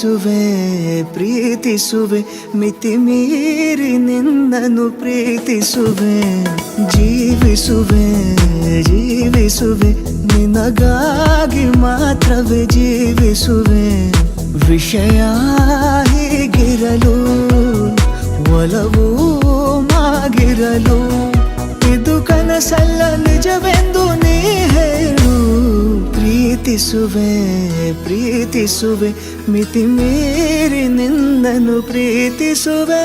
ಪ್ರೀತಿಸುವೆ ಪ್ರೀತಿಸುವೆ ಮಿತಿ ಮೀರಿ ನಿನ್ನನ್ನು ಪ್ರೀತಿಸುವೆ ಜೀವಿಸುವೆ ಜೀವಿಸುವೆ ನಿನಗಾಗಿ ಮಾತ್ರವೇ ಜೀವಿಸುವೆ ವಿಷಯ ಹೀಗಿರಲು ಒಲವು ಮಾಗಿರಲು ಇದು ಕನಸಲ್ಲ ನಿಜವೆಂದು ನೀ ಹೇಳು ಪ್ರೀತಿಸುವೆ ಪ್ರೀತಿಸುವೆ ಮಿತಿ ಮೀರಿ ನಿನ್ನನ್ನು ಪ್ರೀತಿಸುವೆ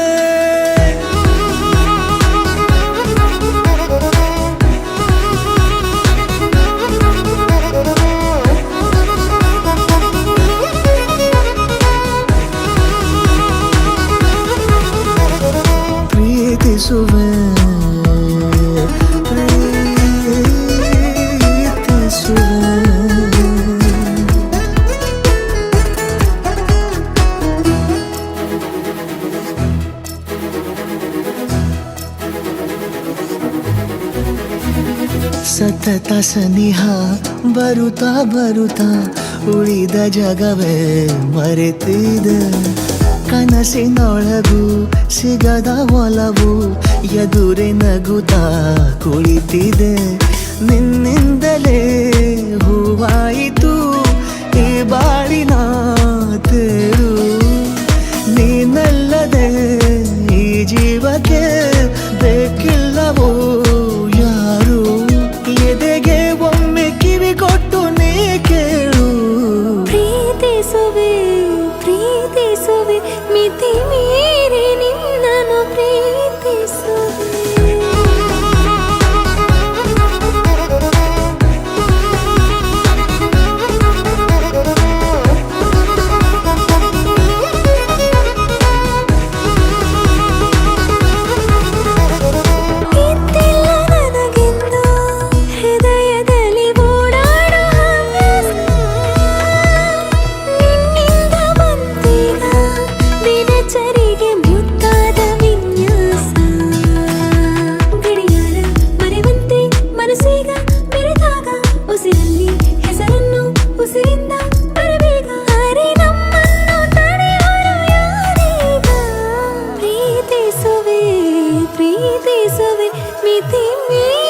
ಪ್ರೀತಿಸುವೆ ಸತತ ಸನಿಹ ಬರುತ್ತಾ ಬರುತ್ತಾ ಉಳಿದ ಜಗವೇ ಮರೆತಿದೆ ಕನಸಿನೊಳಗೂ ಸಿಗದ ಒಲವು ಎದುರೆ ನಗುತ್ತಾ ಕುಳಿತಿದೆ ನಿನ್ನಿಂದಲೇ ಹೂವಾಯಿತು ಈ ಬಾಳಿನ ತೇರು ನೀನಲ್ಲದೆ ಈ ಜೀವಕ್ಕೆ ಬೇಕಿಲ್ಲವೋ ಯಾರು ಎದೆಗೆ ಒಮ್ಮೆ ಕಿವಿ ಕೊಟ್ಟು ನೀ ಕೇಳು ಪ್ರೀತಿಸುವೆ ಪ್ರೀತಿಸುವೆ ಮಿತಿ ಮೀರಿ ನಿನ್ನನ್ನು ಪ್ರೀತಿಸುವೆ ಪ್ರೀತಿಸುವೆ ಮಿತಿ ಮೀರಿ